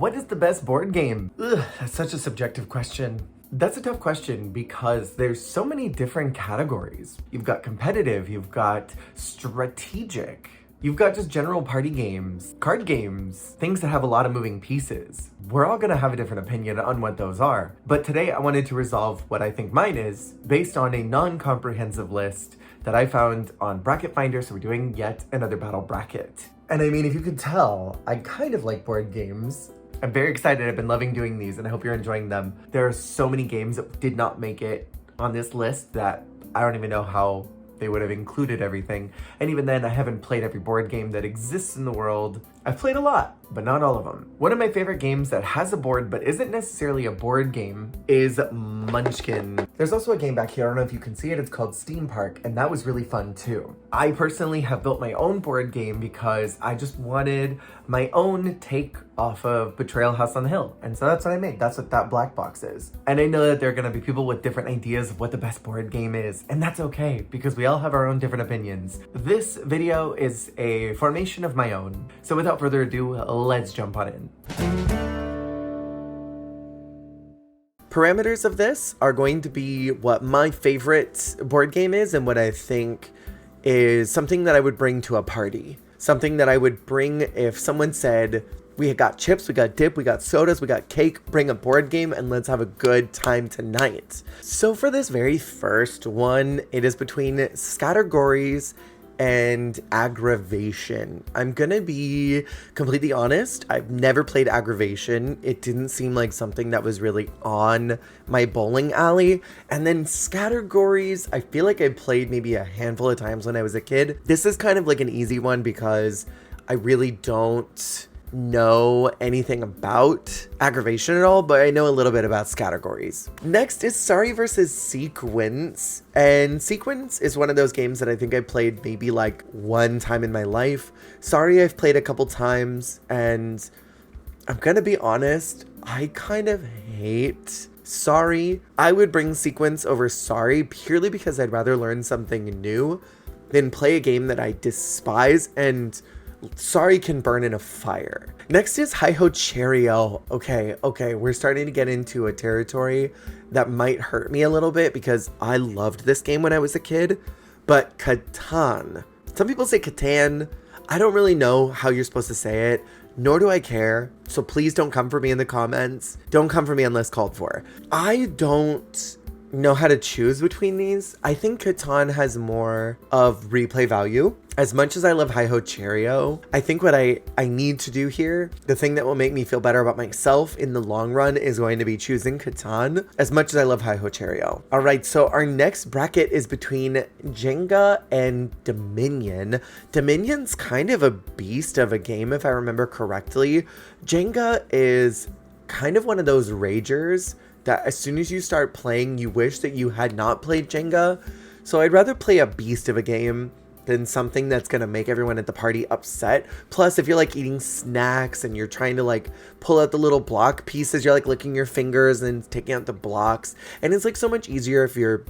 What is the best board game? Ugh, that's such a subjective question. That's a tough question because there's so many different categories. You've got competitive, you've got strategic, you've got just general party games, card games, things that have a lot of moving pieces. We're all gonna have a different opinion on what those are. But today I wanted to resolve what I think mine is based on a non-comprehensive list that I found on Bracket Finder, so we're doing yet another battle bracket. And I mean, if you could tell, I kind of like board games. I'm very excited. I've been loving doing these and I hope you're enjoying them. There are so many games that did not make it on this list that I don't even know how they would have included everything. And even then, I haven't played every board game that exists in the world. I've played a lot, but not all of them. One of my favorite games that has a board but isn't necessarily a board game is Munchkin. There's also a game back here, I don't know if you can see it, it's called Steam Park, and that was really fun too. I personally have built my own board game because I just wanted my own take off of Betrayal House on the Hill. And so that's what I made. That's what that black box is. And I know that there are gonna be people with different ideas of what the best board game is, and that's okay because we all have our own different opinions. This video is a formation of my own. So without further ado, let's jump on in. Parameters of this are going to be what my favorite board game is and what I think is something that I would bring to a party. Something that I would bring if someone said, we got chips, we got dip, we got sodas, we got cake, bring a board game and let's have a good time tonight. So for this very first one, it is between Scattergories and Aggravation. I'm gonna be completely honest, I've never played Aggravation. It didn't seem like something that was really on my bowling alley. And then Scattergories, I feel like I played maybe a handful of times when I was a kid. This is kind of like an easy one because I really don't know anything about Aggravation at all, but I know a little bit about Scattergories. Next is Sorry versus Sequence. And Sequence is one of those games that I think I played maybe like one time in my life. Sorry I've played a couple times, and I'm gonna be honest, I kind of hate Sorry. I would bring Sequence over Sorry purely because I'd rather learn something new than play a game that I despise, and Sorry can burn in a fire. Next is Hi-Ho Cherry-O. Okay, we're starting to get into a territory that might hurt me a little bit because I loved this game when I was a kid, but Catan. Some people say Catan. I don't really know how you're supposed to say it, nor do I care, so please don't come for me in the comments. Don't come for me unless called for. I don't know how to choose between these. I think Catan has more of replay value. As much as I love Hi-Ho Cherry-O, I think what I need to do here, the thing that will make me feel better about myself in the long run, is going to be choosing Catan, as much as I love Hi-Ho Cherry-O. All right, so our next bracket is between Jenga and Dominion. Dominion's kind of a beast of a game, if I remember correctly. Jenga is kind of one of those ragers that as soon as you start playing, you wish that you had not played Jenga. So I'd rather play a beast of a game than something that's gonna make everyone at the party upset. Plus, if you're like eating snacks and you're trying to like pull out the little block pieces, you're like licking your fingers and taking out the blocks. And it's like so much easier if you're,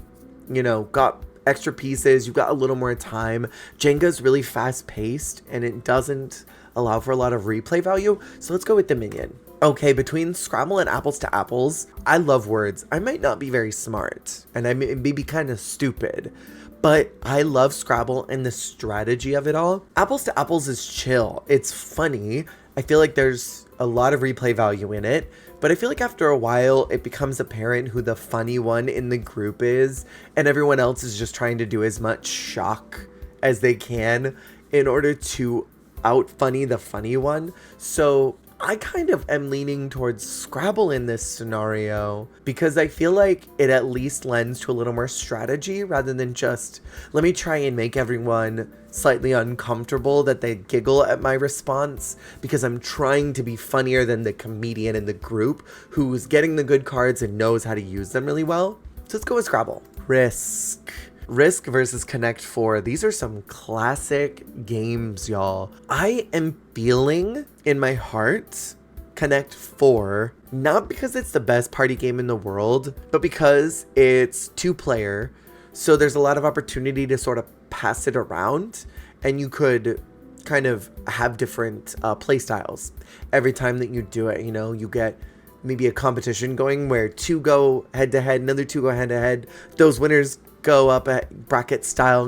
you know, got extra pieces, you've got a little more time. Jenga's really fast paced and it doesn't allow for a lot of replay value. So let's go with Dominion. Okay, between Scrabble and Apples to Apples, I love words. I might not be very smart, and I may be kind of stupid, but I love Scrabble and the strategy of it all. Apples to Apples is chill. It's funny. I feel like there's a lot of replay value in it, but I feel like after a while, it becomes apparent who the funny one in the group is, and everyone else is just trying to do as much shock as they can in order to out-funny the funny one. So I kind of am leaning towards Scrabble in this scenario because I feel like it at least lends to a little more strategy rather than just, let me try and make everyone slightly uncomfortable that they giggle at my response because I'm trying to be funnier than the comedian in the group who's getting the good cards and knows how to use them really well. So let's go with Scrabble. Risk versus Connect 4. These are some classic games, y'all. I am feeling in my heart Connect 4, not because it's the best party game in the world, but because it's 2-player. So there's a lot of opportunity to sort of pass it around and you could kind of have different play styles. Every time that you do it, you get maybe a competition going where 2 go head to head, another 2 go head to head. Those winners go up at bracket style,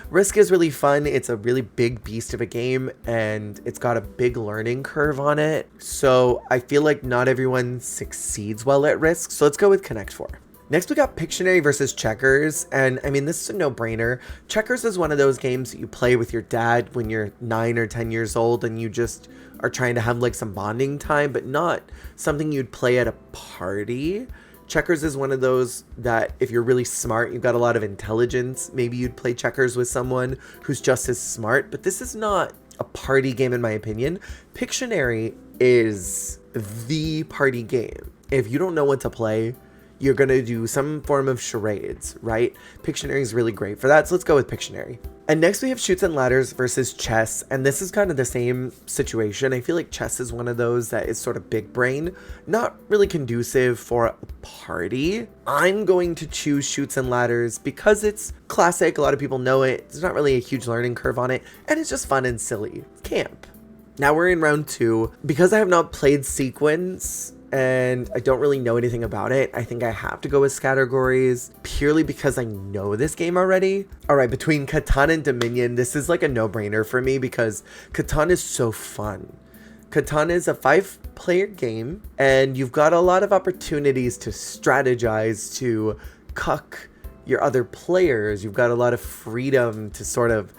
Risk is really fun. It's a really big beast of a game, and it's got a big learning curve on it. So I feel like not everyone succeeds well at Risk. So let's go with Connect 4. Next, we got Pictionary versus Checkers, and I mean, this is a no-brainer. Checkers is one of those games that you play with your dad when you're 9 or 10 years old, and you just are trying to have like some bonding time, but not something you'd play at a party. Checkers is one of those that if you're really smart, you've got a lot of intelligence, maybe you'd play checkers with someone who's just as smart, but this is not a party game in my opinion. Pictionary is the party game. If you don't know what to play, you're going to do some form of charades, right? Pictionary is really great for that, so let's go with Pictionary. And next we have Chutes and Ladders versus Chess, and this is kind of the same situation. I feel like chess is one of those that is sort of big brain, not really conducive for a party. I'm going to choose Chutes and Ladders because it's classic, a lot of people know it, there's not really a huge learning curve on it, and it's just fun and silly. Camp. Now we're in round 2. Because I have not played Sequence, and I don't really know anything about it, I think I have to go with Categories purely because I know this game already. All right, between Catan and Dominion, this is like a no-brainer for me because Catan is so fun. Catan is a 5-player game, and you've got a lot of opportunities to strategize, to cuck your other players. You've got a lot of freedom to sort of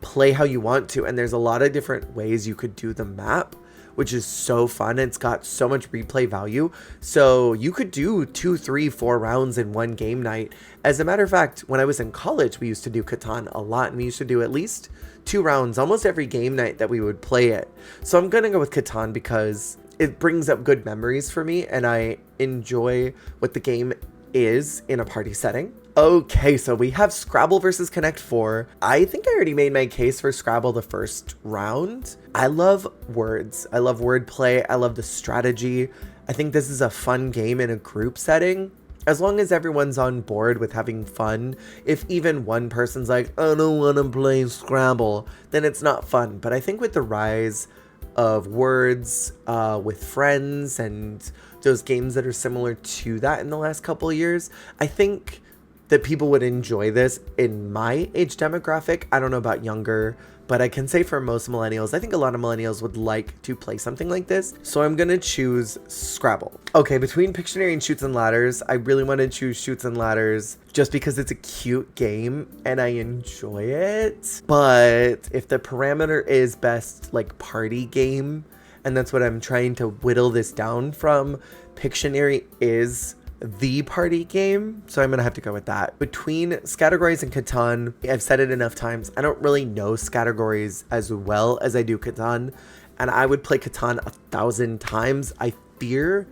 play how you want to, and there's a lot of different ways you could do the map, which is so fun. It's got so much replay value. So you could do 2, 3, 4 rounds in one game night. As a matter of fact, when I was in college, we used to do Catan a lot, and we used to do at least 2 rounds almost every game night that we would play it. So I'm gonna go with Catan because it brings up good memories for me, and I enjoy what the game is in a party setting. Okay, so we have Scrabble versus Connect 4. I think I already made my case for Scrabble the first round. I love words. I love wordplay. I love the strategy. I think this is a fun game in a group setting. As long as everyone's on board with having fun, if even one person's like, I don't want to play Scrabble, then it's not fun. But I think with the rise of words with friends and those games that are similar to that in the last couple of years, I think that people would enjoy this in my age demographic. I don't know about younger, but I can say for most millennials, I think a lot of millennials would like to play something like this. So I'm gonna choose Scrabble. Okay, between Pictionary and Chutes and Ladders, I really want to choose Chutes and Ladders just because it's a cute game and I enjoy it. But if the parameter is best like party game, and that's what I'm trying to whittle this down from, Pictionary is the party game, so I'm gonna have to go with that. Between Categories and Catan, I've said it enough times, I don't really know Categories as well as I do Catan, and I would play Catan 1,000 times. I fear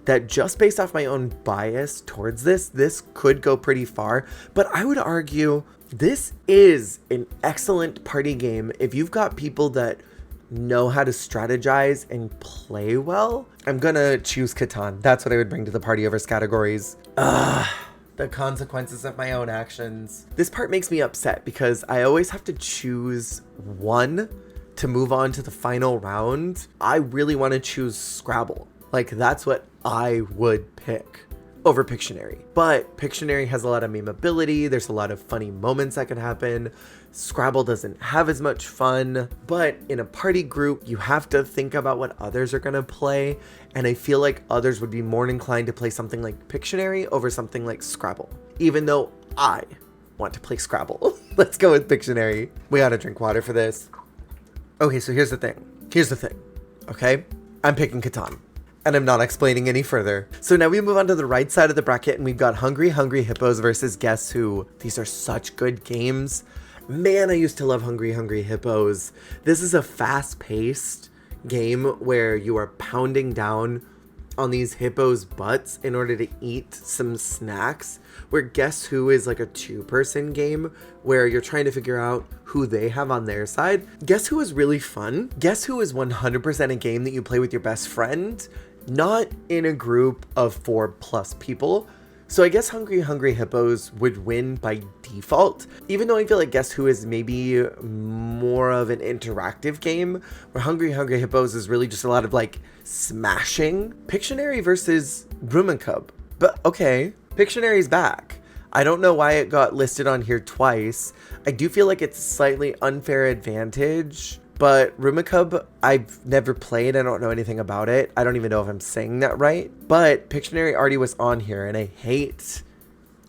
that just based off my own bias towards this could go pretty far, but I would argue this is an excellent party game if you've got people that know how to strategize and play well. I'm gonna choose Catan. That's what I would bring to the party over Categories. The consequences of my own actions. This part makes me upset because I always have to choose one to move on to the final round. I really want to choose Scrabble. Like, that's what I would pick over Pictionary. But Pictionary has a lot of memeability. There's a lot of funny moments that can happen. Scrabble doesn't have as much fun, but in a party group, you have to think about what others are gonna play, and I feel like others would be more inclined to play something like Pictionary over something like Scrabble, even though I want to play Scrabble. Let's go with Pictionary. We gotta drink water for this. Okay, so here's the thing, okay? I'm picking Catan, and I'm not explaining any further. So now we move on to the right side of the bracket, and we've got Hungry Hungry Hippos versus Guess Who. These are such good games. Man, I used to love Hungry Hungry Hippos. This is a fast-paced game where you are pounding down on these hippos' butts in order to eat some snacks, where Guess Who is like a 2-person game where you're trying to figure out who they have on their side. Guess Who is really fun. Guess Who is 100% a game that you play with your best friend, not in a group of 4+ people. So I guess Hungry Hungry Hippos would win by default, even though I feel like Guess Who is maybe more of an interactive game, where Hungry Hungry Hippos is really just a lot of like smashing. Pictionary versus Rummikub. But okay, Pictionary's back. I don't know why it got listed on here twice. I do feel like it's a slightly unfair advantage, but Rummikub, I've never played. I don't know anything about it. I don't even know if I'm saying that right. But Pictionary already was on here, and I hate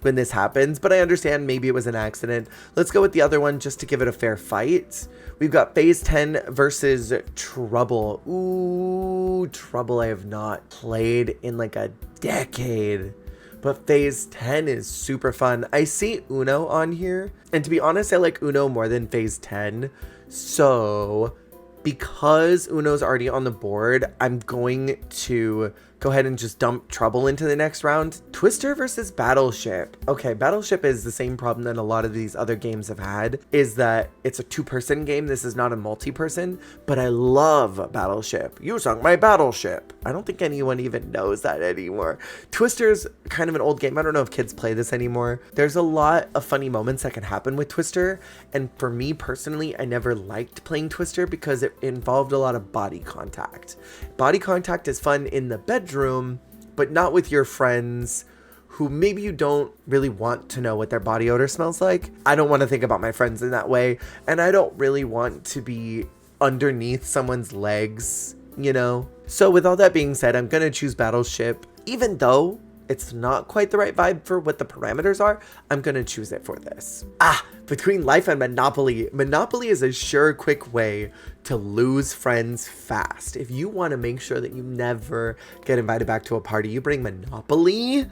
when this happens, but I understand maybe it was an accident. Let's go with the other one just to give it a fair fight. We've got Phase 10 versus Trouble. Ooh, Trouble I have not played in like a decade. But Phase 10 is super fun. I see Uno on here, and to be honest, I like Uno more than Phase 10. So because Uno's already on the board, I'm going to go ahead and just dump Trouble into the next round. Twister versus Battleship. Okay, Battleship is the same problem that a lot of these other games have had, is that it's a two-person game. This is not a multi-person, but I love Battleship. You sunk my battleship. I don't think anyone even knows that anymore. Twister's kind of an old game. I don't know if kids play this anymore. There's a lot of funny moments that can happen with Twister, and for me personally, I never liked playing Twister because it involved a lot of body contact. Body contact is fun in the bedroom, but not with your friends who maybe you don't really want to know what their body odor smells like. I don't want to think about my friends in that way, and I don't really want to be underneath someone's legs, you know? So with all that being said, I'm gonna choose Battleship. Even though it's not quite the right vibe for what the parameters are, I'm gonna choose it for this. Between Life and Monopoly. Monopoly is a sure, quick way to lose friends fast. If you want to make sure that you never get invited back to a party, you bring Monopoly.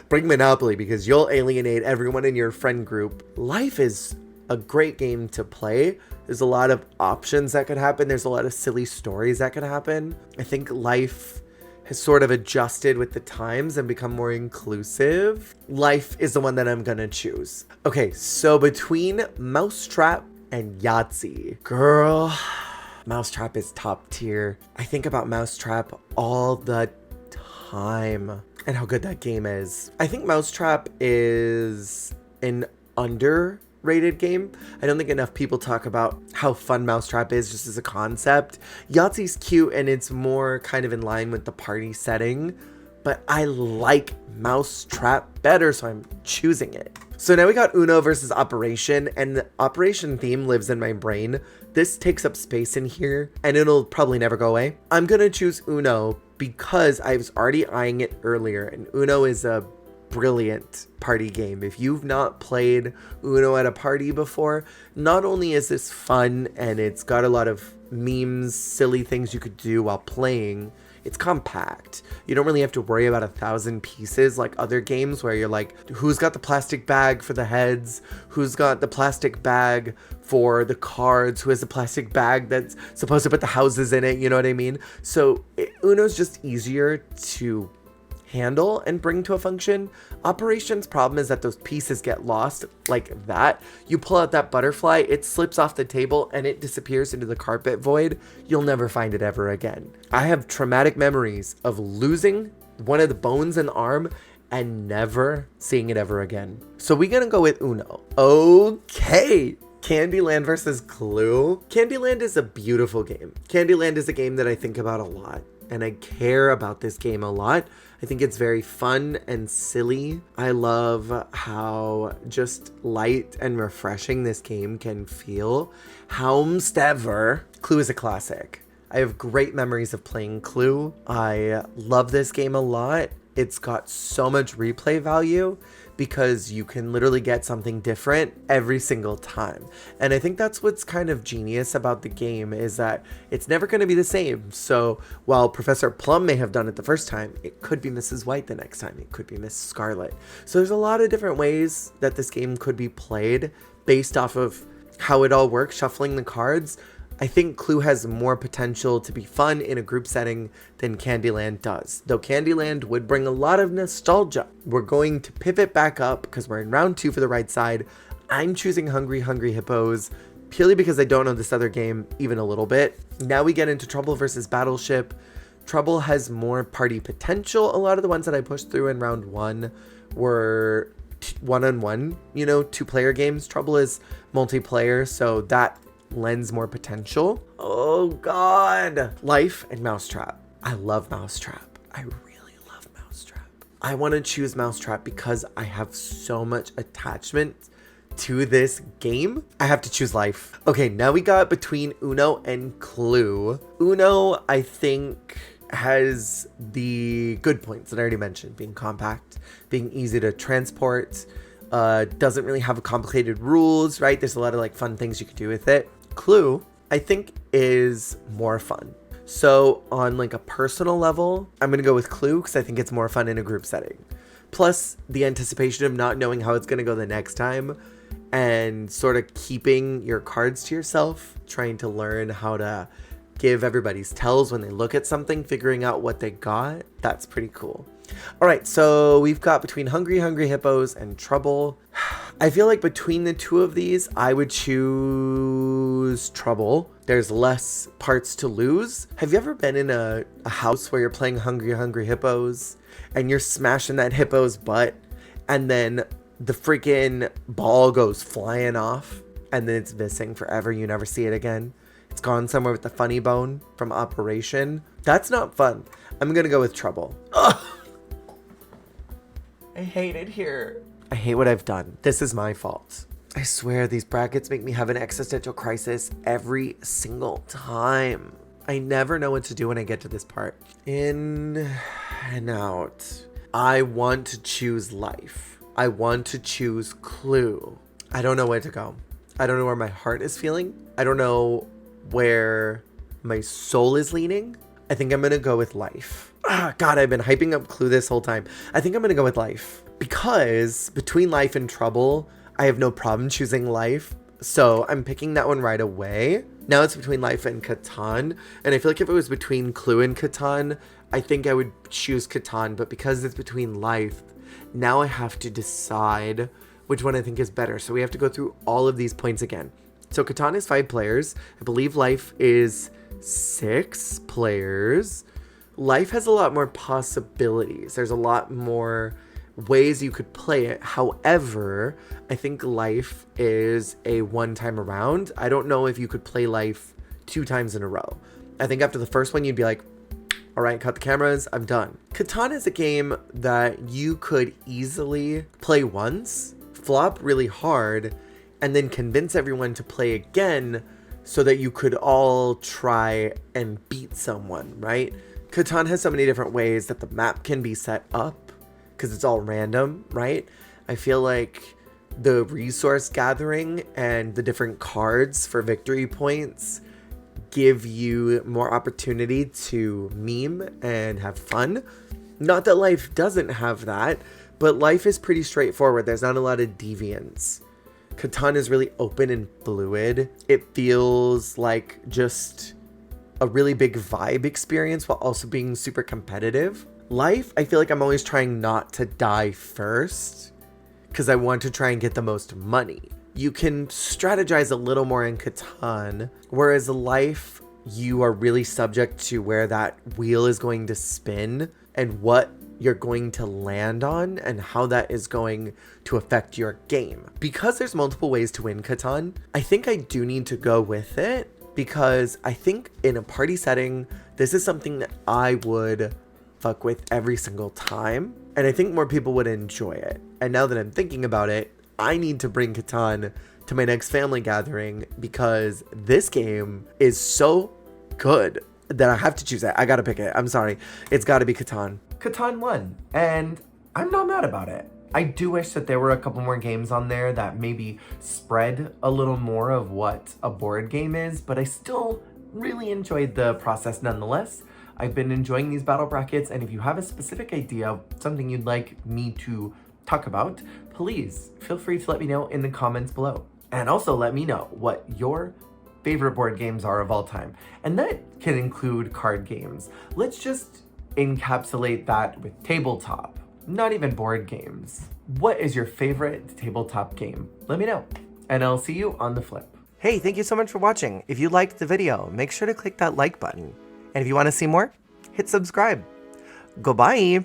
Bring Monopoly, because you'll alienate everyone in your friend group. Life is a great game to play. There's a lot of options that could happen. There's a lot of silly stories that could happen. I think Life has sort of adjusted with the times and become more inclusive. Life is the one that I'm gonna choose. Okay, so between Mousetrap and Yahtzee. Girl, Mousetrap is top tier. I think about Mousetrap all the time and how good that game is. I think Mousetrap is an underrated game. I don't think enough people talk about how fun Mousetrap is just as a concept. Yahtzee's cute and it's more kind of in line with the party setting, but I like Mousetrap better, so I'm choosing it. So now we got Uno versus Operation, and the Operation theme lives in my brain. This takes up space in here, and it'll probably never go away. I'm gonna choose Uno because I was already eyeing it earlier, and Uno is a brilliant party game. If you've not played Uno at a party before, not only is this fun and it's got a lot of memes, silly things you could do while playing, it's compact. You don't really have to worry about 1,000 pieces like other games where you're like, who's got the plastic bag for the heads? Who's got the plastic bag for the cards? Who has the plastic bag that's supposed to put the houses in it? You know what I mean? So Uno's just easier to handle and bring to a function. Operation's problem is that those pieces get lost like that. You pull out that butterfly, it slips off the table and it disappears into the carpet void. You'll never find it ever again. I have traumatic memories of losing one of the bones in the arm and never seeing it ever again. So we're gonna go with Uno. Okay. Candyland versus Clue. Candyland is a beautiful game. Candyland is a game that I think about a lot, and I care about this game a lot. I think it's very fun and silly. I love how just light and refreshing this game can feel. However, Clue is a classic. I have great memories of playing Clue. I love this game a lot. It's got so much replay value because you can literally get something different every single time. And I think that's what's kind of genius about the game, is that it's never going to be the same. So while Professor Plum may have done it the first time, it could be Mrs. White the next time. It could be Miss Scarlet. So there's a lot of different ways that this game could be played based off of how it all works, shuffling the cards. I think Clue has more potential to be fun in a group setting than Candyland does, though Candyland would bring a lot of nostalgia. We're going to pivot back up because we're in round 2 for the right side. I'm choosing Hungry Hungry Hippos purely because I don't know this other game even a little bit. Now we get into Trouble versus Battleship. Trouble has more party potential. A lot of the ones that I pushed through in round 1 were one-on-one, 2-player games. Trouble is multiplayer, so that lends more potential. Oh God. Life and Mousetrap. I love Mousetrap. I really love Mousetrap. I want to choose Mousetrap because I have so much attachment to this game. I have to choose Life. Okay, now we got between Uno and Clue. Uno, I think, has the good points that I already mentioned, being compact, being easy to transport, doesn't really have complicated rules, right? There's a lot of like fun things you could do with it. Clue, I think, is more fun. So on like a personal level, I'm gonna go with Clue because I think it's more fun in a group setting. Plus the anticipation of not knowing how it's gonna go the next time and sort of keeping your cards to yourself, trying to learn how to give everybody's tells when they look at something, figuring out what they got. That's pretty cool. All right, so we've got between Hungry Hungry Hippos and Trouble. I feel like between the two of these, I would choose Trouble. There's less parts to lose. Have you ever been in a house where you're playing Hungry Hungry Hippos and you're smashing that hippo's butt and then the freaking ball goes flying off and then it's missing forever? You never see it again. It's gone somewhere with the funny bone from Operation. That's not fun. I'm gonna go with Trouble. Ugh. I hate it here. I hate what I've done. This is my fault. I swear these brackets make me have an existential crisis every single time. I never know what to do when I get to this part. In and out. I want to choose Life. I want to choose Clue. I don't know where to go. I don't know where my heart is feeling. I don't know where my soul is leaning. I think I'm gonna go with Life. God, I've been hyping up Clue this whole time. I think I'm gonna go with Life because between Life and Trouble, I have no problem choosing Life. So I'm picking that one right away. Now it's between Life and Catan. And I feel like if it was between Clue and Catan, I think I would choose Catan. But because it's between Life, now I have to decide which one I think is better. So we have to go through all of these points again. So Catan is 5 players. I believe Life is 6 players. Life has a lot more possibilities. There's a lot more ways you could play it. However, I think Life is a one-time around. I don't know if you could play Life 2 times in a row. I think after the first one, you'd be like, all right, cut the cameras, I'm done. Catan is a game that you could easily play once, flop really hard, and then convince everyone to play again so that you could all try and beat someone, right? Catan has so many different ways that the map can be set up because it's all random, right? I feel like the resource gathering and the different cards for victory points give you more opportunity to meme and have fun. Not that Life doesn't have that, but Life is pretty straightforward. There's not a lot of deviance. Catan is really open and fluid. It feels like just a really big vibe experience while also being super competitive. Life, I feel like I'm always trying not to die first because I want to try and get the most money. You can strategize a little more in Catan, whereas Life, you are really subject to where that wheel is going to spin and what you're going to land on and how that is going to affect your game. Because there's multiple ways to win Catan, I think I do need to go with it because I think in a party setting, this is something that I would fuck with every single time. And I think more people would enjoy it. And now that I'm thinking about it, I need to bring Catan to my next family gathering because this game is so good that I have to choose it. I gotta pick it. I'm sorry. It's gotta be Catan. Catan won, and I'm not mad about it. I do wish that there were a couple more games on there that maybe spread a little more of what a board game is, but I still really enjoyed the process nonetheless. I've been enjoying these battle brackets, and if you have a specific idea of something you'd like me to talk about, please feel free to let me know in the comments below. And also let me know what your favorite board games are of all time. And that can include card games. Let's just encapsulate that with tabletop, not even board games. What is your favorite tabletop game? Let me know, and I'll see you on the flip. Hey, thank you so much for watching. If you liked the video, make sure to click that like button. And if you want to see more, hit subscribe. Goodbye.